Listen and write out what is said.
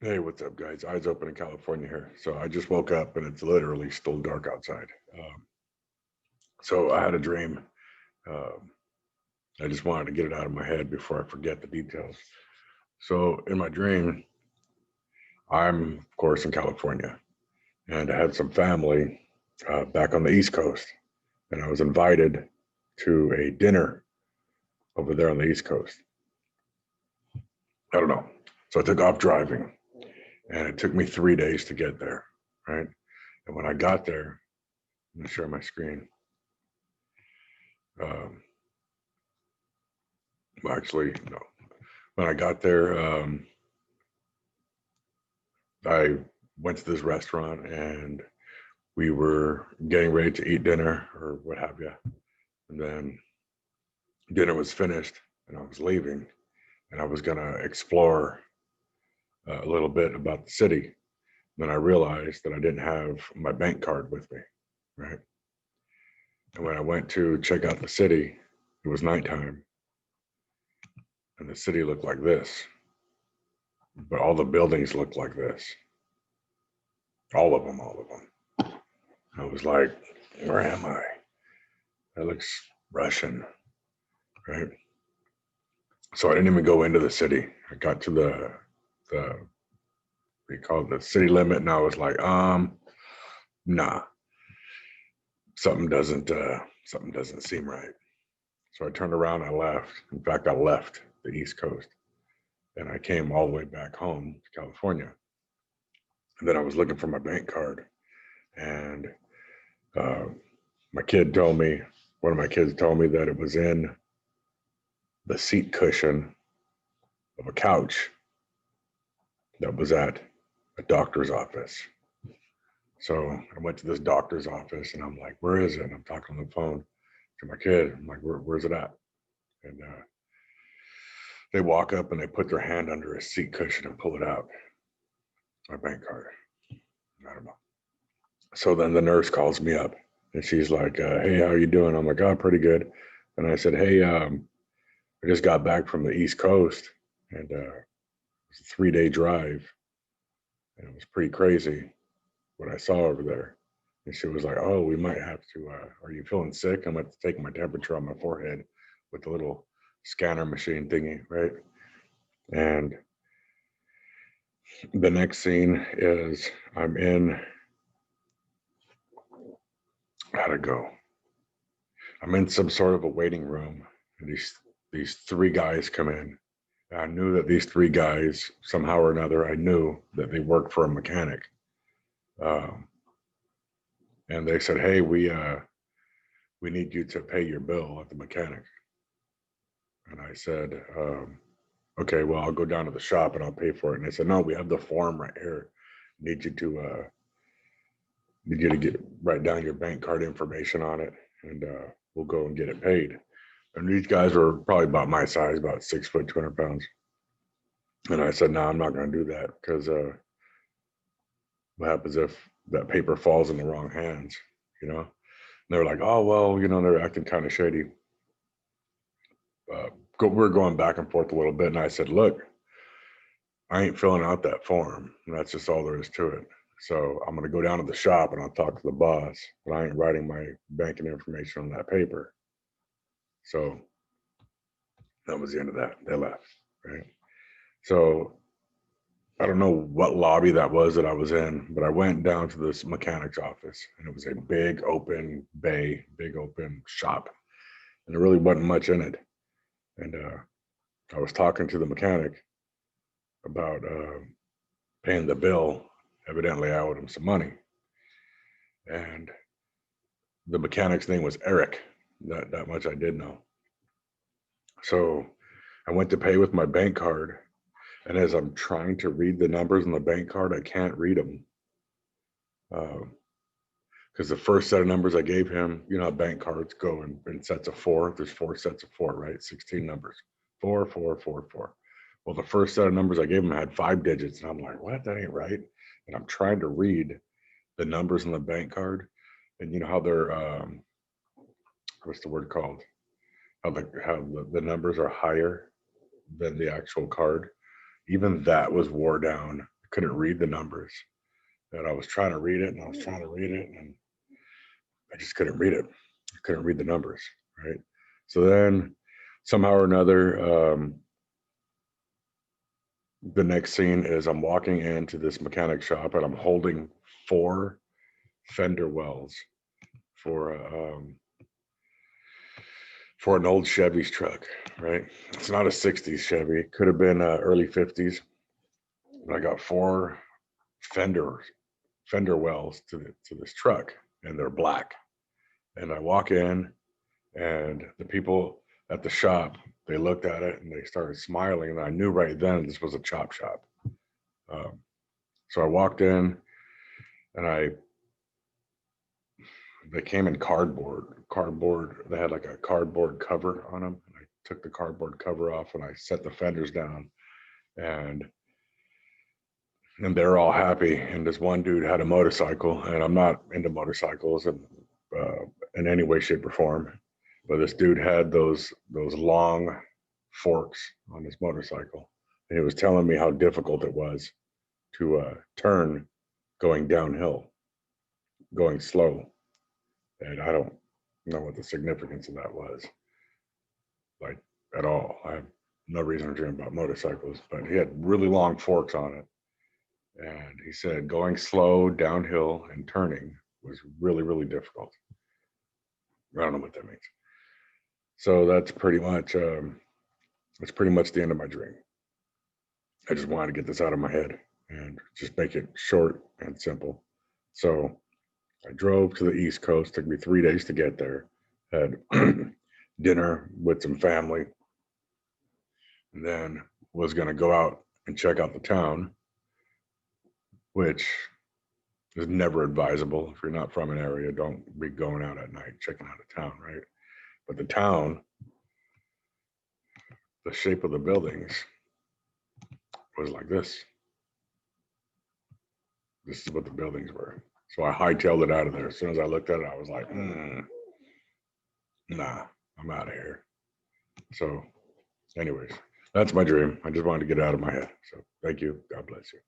Hey, what's up, guys? Eyes open in California here. So I just woke up and it's literally still dark outside. So I had a dream. Um, I just wanted to get it out of my head before I forget the details. So in my dream, I'm of course in California, and I had some family back on the East Coast, and I was invited to a dinner over there on the East Coast. I don't know. So I took off driving, and it took me 3 days to get there. Right, and when I got there, I'm gonna share my screen. Um, Well, actually, no. When I got there, I went to this restaurant and we were getting ready to eat dinner or what have you. And then dinner was finished and I was leaving and I was going to explore a little bit about the city. Then I realized that I didn't have my bank card with me, right? And when I went to check out the city, it was nighttime and the city looked like this, but all the buildings looked like this. All of them, all of them. I was like, where am I? That looks Russian, right? So I didn't even go into the city. I got to the we call it the city limit, and I was like, nah, something doesn't seem right. So I turned around, I left. In fact, I left the East Coast, and I came all the way back home to California. And then I was looking for my bank card, and uh, my kid told me, one of my kids told me that it was in the seat cushion of a couch that was at a doctor's office. So I went to this doctor's office and I'm like, where is it? And I'm talking on the phone to my kid. I'm like, where's it at? And they walk up and they put their hand under a seat cushion and pull it out, my bank card. I don't know. So then the nurse calls me up and she's like, hey, how you doing? I'm like, oh, pretty good. And I said, hey, I just got back from the East Coast and it was a 3 day drive and it was pretty crazy what I saw over there. And she was like, oh, we might have to, are you feeling sick? I'm going to take my temperature on my forehead with the little scanner machine thingy, right? And the next scene is I'm in, how'd it go? I'm in some sort of a waiting room, and these three guys come in. And I knew that these three guys, somehow or another, I knew that they worked for a mechanic. Um, and they said, hey, we need you to pay your bill at the mechanic. And I said, okay, well, I'll go down to the shop and I'll pay for it. And they said, no, we have the form right here. Need you to get write down your bank card information on it, and we'll go and get it paid. And these guys were probably about my size, about 6 foot, 200 pounds. And I said, no, I'm not going to do that because what happens if that paper falls in the wrong hands, you know? And they were like, oh, well, they're acting kind of shady. We're going back and forth a little bit. And I said, look, I ain't filling out that form. And that's just all there is to it. So I'm going to go down to the shop and I'll talk to the boss, but I ain't writing my banking information on that paper. So that was the end of that. They left, right? So I don't know what lobby that was that I was in, but I went down to this mechanic's office and it was a big open bay, big open shop. And there really wasn't much in it. And I was talking to the mechanic about paying the bill. Evidently, I owed him some money. And the mechanic's name was Eric. That much I did know. So I went to pay with my bank card. And as I'm trying to read the numbers on the bank card, I can't read them. Because the first set of numbers I gave him, you know how bank cards go in sets of four. There's four sets of four, right? 16 numbers. Four, four, four, four. Well, the first set of numbers I gave him had 5 digits. And I'm like, what? That ain't right. And I'm trying to read the numbers on the bank card. And you know how they're, what's the word called? How the numbers are higher than the actual card. Even that was wore down couldn't read the numbers. And I was trying to read it, and I was trying to read it, and I just couldn't read it. I couldn't read the numbers, right? So then somehow or another, the next scene is I'm walking into this mechanic shop, and I'm holding 4 fender wells for an old Chevy's truck, right? It's not a 60s Chevy. It could have been early 50s. But I got 4 fender wells to this truck, and they're black. And I walk in, and the people at the shop, they looked at it and they started smiling, and I knew right then this was a chop shop. So I walked in, and they came in cardboard. They had like a cardboard cover on them. And I took the cardboard cover off, and I set the fenders down, and they're all happy. And this one dude had a motorcycle, and I'm not into motorcycles in any way, shape, or form. But this dude had those long forks on his motorcycle, and he was telling me how difficult it was to turn going downhill, going slow. And I don't know what the significance of that was, like, at all. I have no reason to dream about motorcycles, but he had really long forks on it. And he said going slow downhill and turning was really, really difficult. I don't know what that means. So that's pretty much the end of my dream. I just wanted to get this out of my head and just make it short and simple. So I drove to the East Coast. Took me 3 days to get there. Had dinner with some family, and then was going to go out and check out the town, which is never advisable. If you're not from an area, don't be going out at night checking out a town, right? But the town, the shape of the buildings was like this. This is what the buildings were. So I hightailed it out of there. As soon as I looked at it, I was like, nah, I'm out of here. So anyways, that's my dream. I just wanted to get it out of my head. So thank you. God bless you.